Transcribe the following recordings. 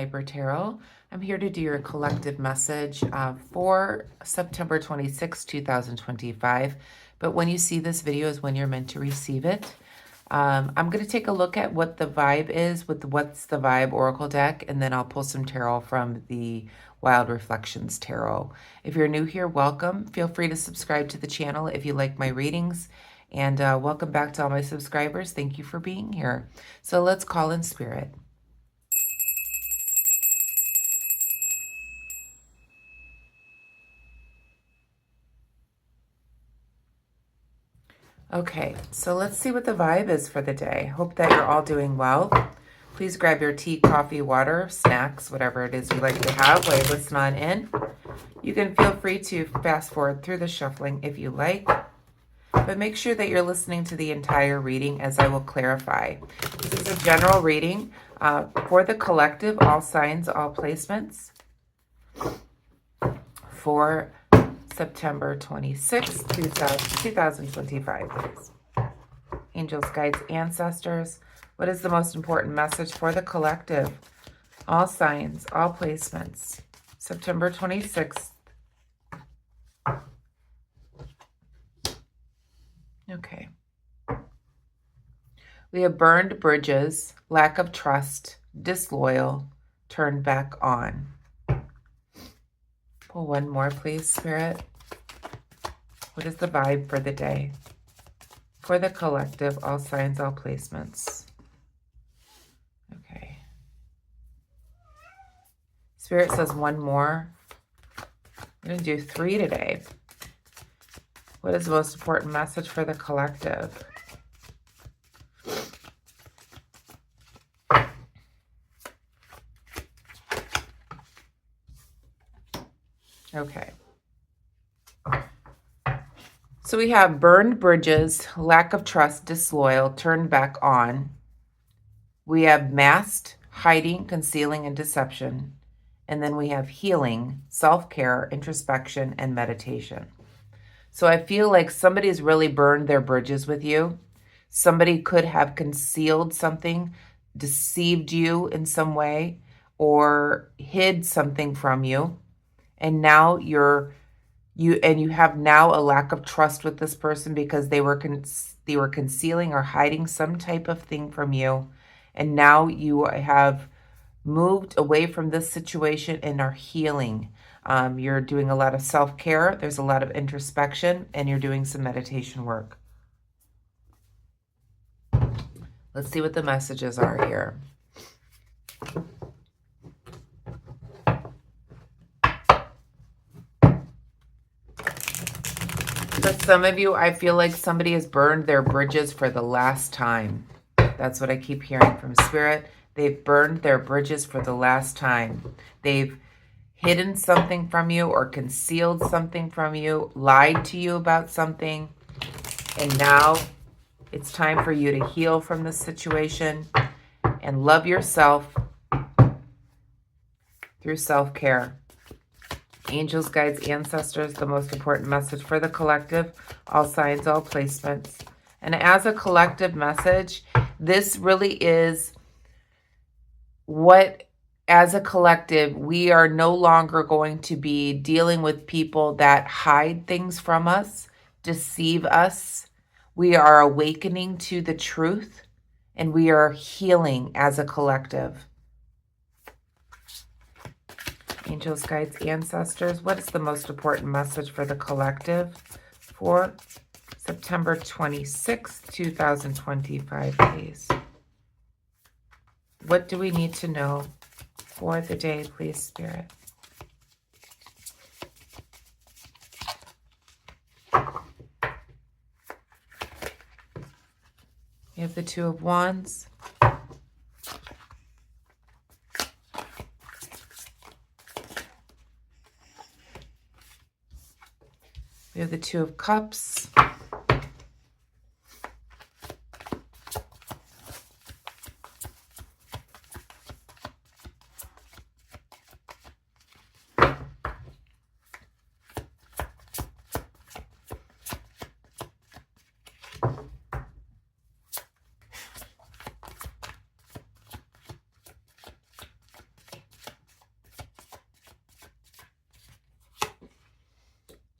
Piper Tarot. I'm here to do your collective message for September 26, 2025. But when you see this video is when you're meant to receive it. I'm going to take a look at what the vibe is with the What's the Vibe Oracle deck, and then I'll pull some tarot from the Wild Reflections Tarot. If you're new here, welcome. Feel free to subscribe to the channel if you like my readings. And welcome back to all my subscribers. Thank you for being here. So let's call in spirit. Okay, so let's see what the vibe is for the day. Hope that you're all doing well. Please grab your tea, coffee, water, snacks, whatever it is you like to have while you listen on in. You can feel free to fast forward through the shuffling if you like, but make sure that you're listening to the entire reading as I will clarify. This is a general reading for the collective, all signs, all placements, for September 26th, 2025. Angels, guides, ancestors, what is the most important message for the collective? All signs, all placements. September 26th. Okay. We have burned bridges, lack of trust, disloyal, turned back on. Pull one more, please, Spirit. What is the vibe for the day? For the collective, all signs, all placements. Okay. Spirit says one more. I'm going to do 3 today. What is the most important message for the collective? Okay. So we have burned bridges, lack of trust, disloyal, turned back on. We have masked, hiding, concealing, and deception. And then we have healing, self-care, introspection, and meditation. So I feel like somebody's really burned their bridges with you. Somebody could have concealed something, deceived you in some way, or hid something from you. And now you have now a lack of trust with this person because they were concealing or hiding some type of thing from you. And now you have moved away from this situation and are healing. You're doing a lot of self-care. There's a lot of introspection, and you're doing some meditation work. Let's see what the messages are here. For some of you, I feel like somebody has burned their bridges for the last time. That's what I keep hearing from Spirit. They've burned their bridges for the last time. They've hidden something from you or concealed something from you, lied to you about something, and now it's time for you to heal from this situation and love yourself through self-care. Angels, guides, ancestors, the most important message for the collective, all signs, all placements. And as a collective message, this really is what, as a collective, we are no longer going to be dealing with people that hide things from us, deceive us. We are awakening to the truth, and we are healing as a collective. Angels, guides, ancestors, what is the most important message for the collective for September 26th, 2025, please? What do we need to know for the day, please, Spirit? We have the Two of Wands. We have the Two of Cups.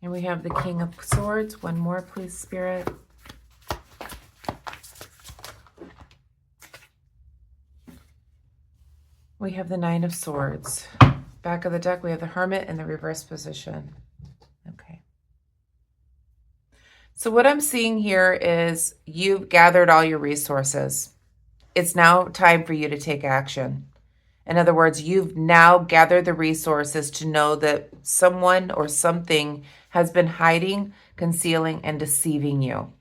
And we have the King of Swords. One more, please, Spirit. We have the Nine of Swords. Back of the deck, we have the Hermit in the reverse position. Okay. So what I'm seeing here is you've gathered all your resources. It's now time for you to take action. In other words, you've now gathered the resources to know that someone or something has been hiding, concealing, and deceiving you.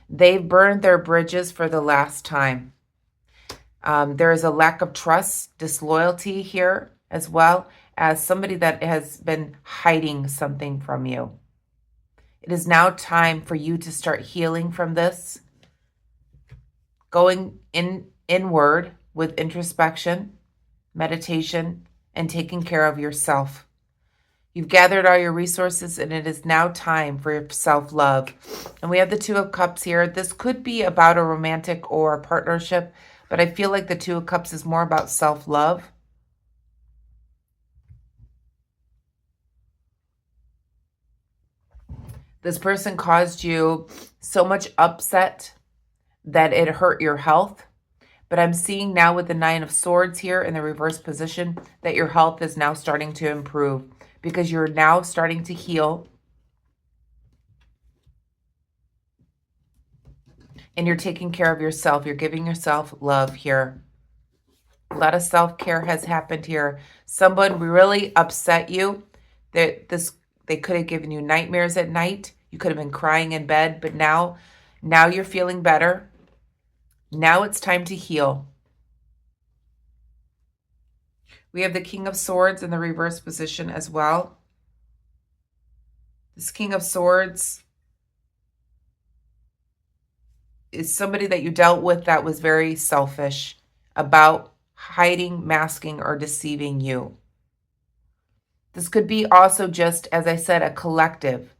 They've burned their bridges for the last time. There is a lack of trust, disloyalty here, as well as somebody that has been hiding something from you. It is now time for you to start healing from this, going inward with introspection, meditation, and taking care of yourself. You've gathered all your resources, and it is now time for self-love. And we have the Two of Cups here. This could be about a romantic or a partnership, but I feel like the Two of Cups is more about self-love. This person caused you so much upset that it hurt your health. But I'm seeing now with the Nine of Swords here in the reverse position that your health is now starting to improve because you're now starting to heal. And you're taking care of yourself. You're giving yourself love here. A lot of self-care has happened here. Someone really upset you. They could have given you nightmares at night. You could have been crying in bed, but now you're feeling better. Now it's time to heal. We have the King of Swords in the reverse position as well. This King of Swords is somebody that you dealt with that was very selfish about hiding, masking, or deceiving you. This could be also just, as I said, a collective,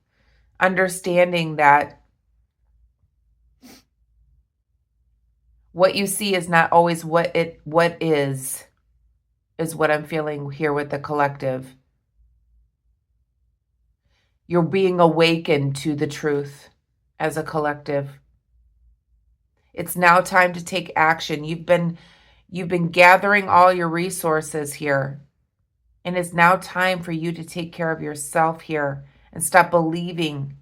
understanding that what you see is not always what is what I'm feeling here with the collective. You're being awakened to the truth as a collective. It's now time to take action. You've been gathering all your resources here. And it's now time for you to take care of yourself here and stop believing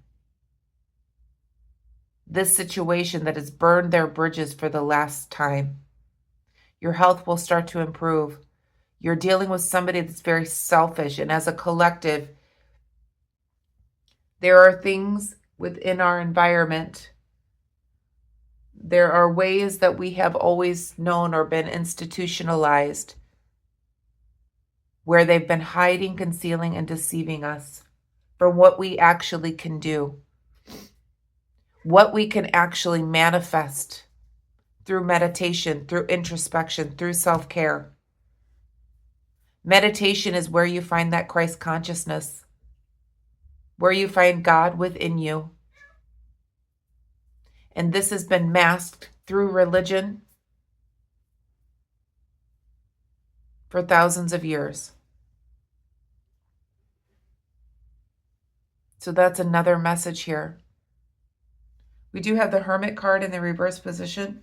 this situation that has burned their bridges for the last time. Your health will start to improve. You're dealing with somebody that's very selfish, and as a collective, there are things within our environment. There are ways that we have always known or been institutionalized where they've been hiding, concealing, and deceiving us from what we actually can do, what we can actually manifest through meditation, through introspection, through self-care. Meditation is where you find that Christ consciousness, where you find God within you. And this has been masked through religion for thousands of years. So that's another message here. We do have the Hermit card in the reverse position.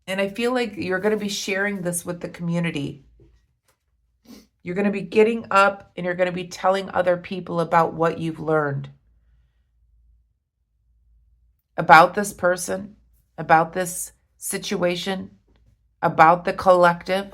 And I feel like you're going to be sharing this with the community. You're going to be getting up and you're going to be telling other people about what you've learned. About this person, about this situation, about the collective.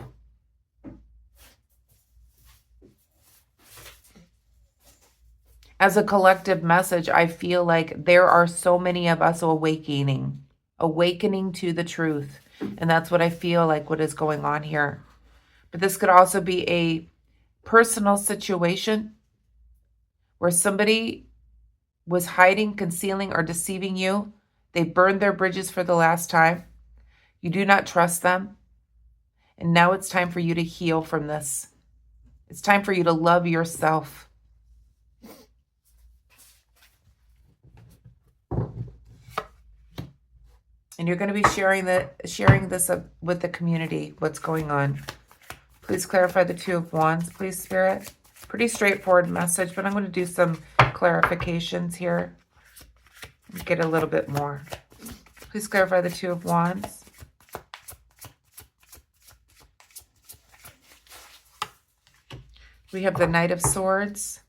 As a collective message, I feel like there are so many of us awakening to the truth. And that's what I feel like what is going on here. But this could also be a personal situation where somebody was hiding, concealing, or deceiving you. They burned their bridges for the last time. You do not trust them. And now it's time for you to heal from this. It's time for you to love yourself. And you're going to be sharing this with the community, what's going on. Please clarify the Two of Wands, please, Spirit. Pretty straightforward message, but I'm going to do some clarifications here. Get a little bit more. Please clarify the Two of Wands. We have the Knight of Swords.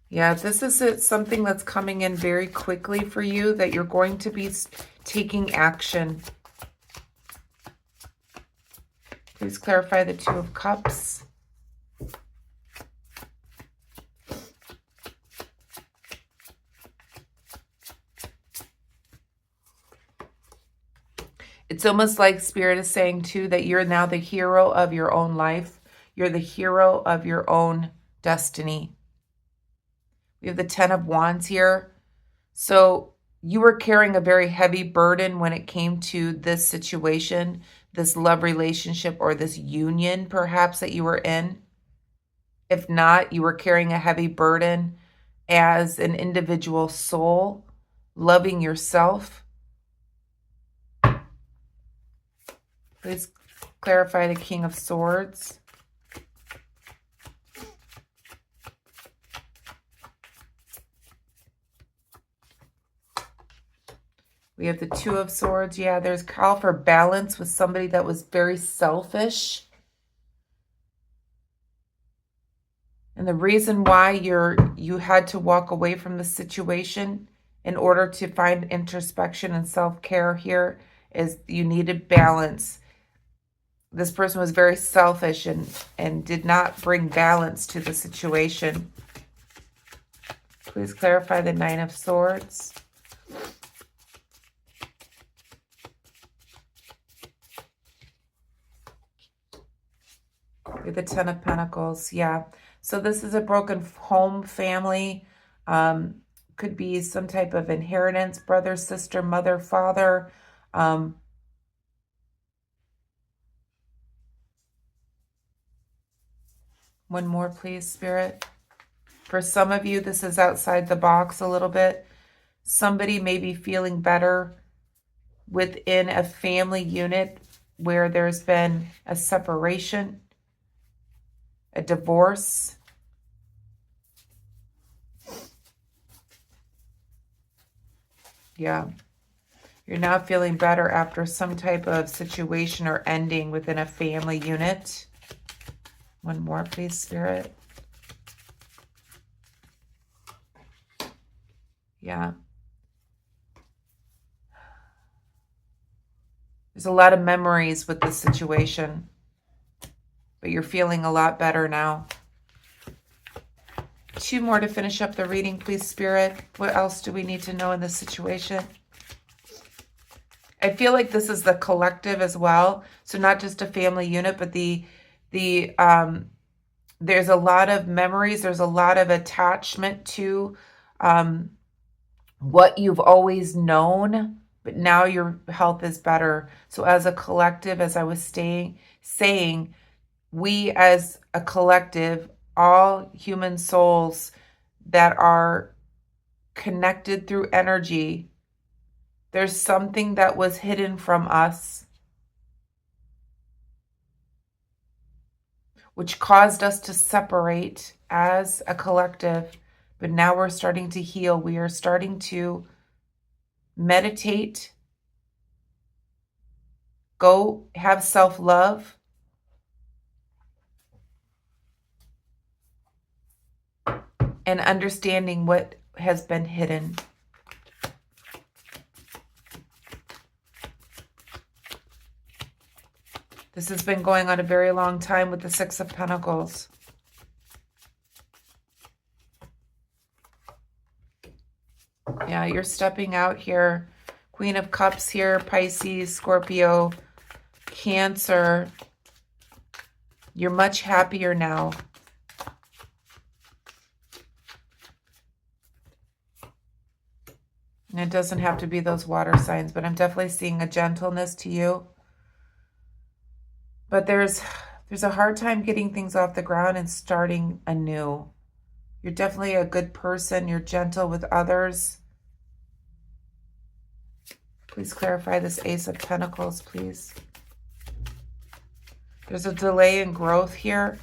Yeah, this is something that's coming in very quickly for you, that you're going to be taking action. Please clarify the Two of Cups. It's almost like Spirit is saying, too, that you're now the hero of your own life. You're the hero of your own destiny. We have the Ten of Wands here. So you were carrying a very heavy burden when it came to this situation, this love relationship, or this union, perhaps, that you were in. If not, you were carrying a heavy burden as an individual soul, loving yourself. Please clarify the King of Swords. We have the Two of Swords. Yeah, there's call for balance with somebody that was very selfish. And the reason why you had to walk away from the situation in order to find introspection and self-care here is you needed balance. This person was very selfish and did not bring balance to the situation. Please clarify the Nine of Swords. The Ten of Pentacles. Yeah. So this is a broken home, family. Could be some type of inheritance, brother, sister, mother, father. One more, please, Spirit. For some of you, this is outside the box a little bit. Somebody may be feeling better within a family unit where there's been a separation, a divorce. Yeah. You're now feeling better after some type of situation or ending within a family unit. One more, please, Spirit. Yeah. There's a lot of memories with this situation, but you're feeling a lot better now. Two more to finish up the reading, please, Spirit. What else do we need to know in this situation? I feel like this is the collective as well. So not just a family unit, but there's a lot of memories. There's a lot of attachment to what you've always known, but now your health is better. So as a collective, as I was saying, we as a collective, all human souls that are connected through energy, there's something that was hidden from us, which caused us to separate as a collective. But now we're starting to heal. We are starting to meditate, go have self-love, and understanding what has been hidden. This has been going on a very long time with the Six of Pentacles. Yeah, you're stepping out here. Queen of Cups here, Pisces, Scorpio, Cancer. You're much happier now. And it doesn't have to be those water signs, but I'm definitely seeing a gentleness to you. But there's a hard time getting things off the ground and starting anew. You're definitely a good person. You're gentle with others. Please clarify this Ace of Pentacles, please. There's a delay in growth here.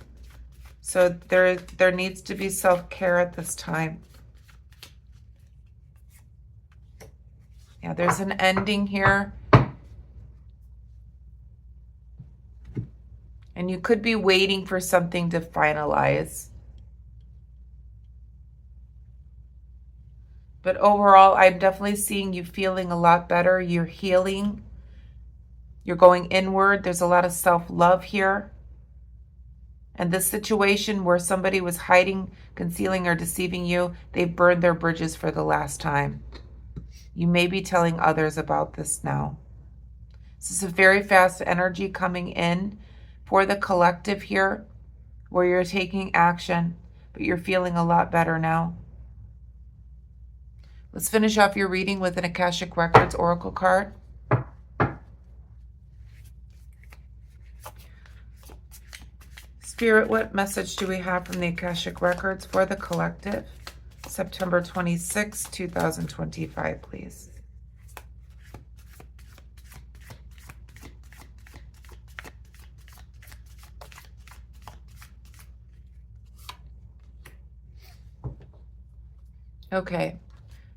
So there needs to be self-care at this time. Yeah, there's an ending here. And you could be waiting for something to finalize. But overall, I'm definitely seeing you feeling a lot better. You're healing. You're going inward. There's a lot of self-love here. And this situation where somebody was hiding, concealing, or deceiving you, they've burned their bridges for the last time. You may be telling others about this now. This is a very fast energy coming in for the collective here, where you're taking action, but you're feeling a lot better now. Let's finish off your reading with an Akashic Records Oracle card. Spirit, what message do we have from the Akashic Records for the collective? September 26, 2025, please. Okay,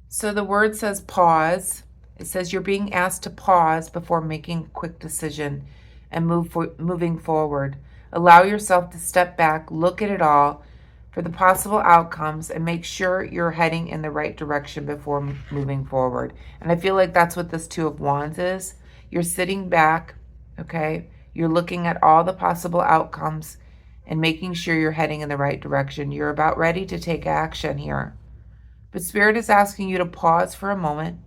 so the word says pause. It says you're being asked to pause before making a quick decision and moving forward. Allow yourself to step back, look at it all for the possible outcomes, and make sure you're heading in the right direction before moving forward. And I feel like that's what this Two of Wands is. You're sitting back, okay? You're looking at all the possible outcomes and making sure you're heading in the right direction. You're about ready to take action here. But Spirit is asking you to pause for a moment.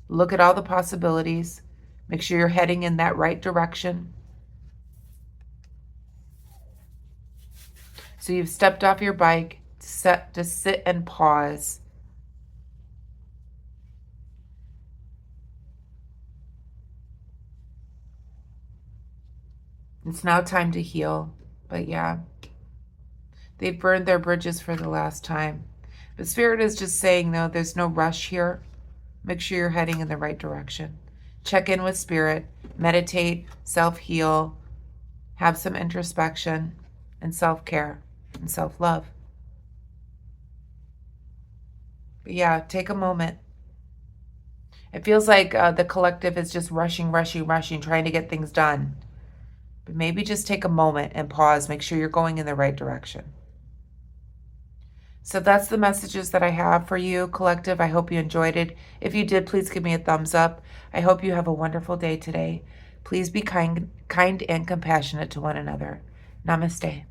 Look at all the possibilities. Make sure you're heading in that right direction. So you've stepped off your bike to sit and pause. It's now time to heal. But yeah, they've burned their bridges for the last time. But Spirit is just saying, no, there's no rush here. Make sure you're heading in the right direction. Check in with Spirit, meditate, self-heal, have some introspection and self-care and self-love. But yeah, take a moment. It feels like the collective is just rushing, trying to get things done. But maybe just take a moment and pause. Make sure you're going in the right direction. So that's the messages that I have for you, collective. I hope you enjoyed it. If you did, please give me a thumbs up. I hope you have a wonderful day today. Please be kind and compassionate to one another. Namaste.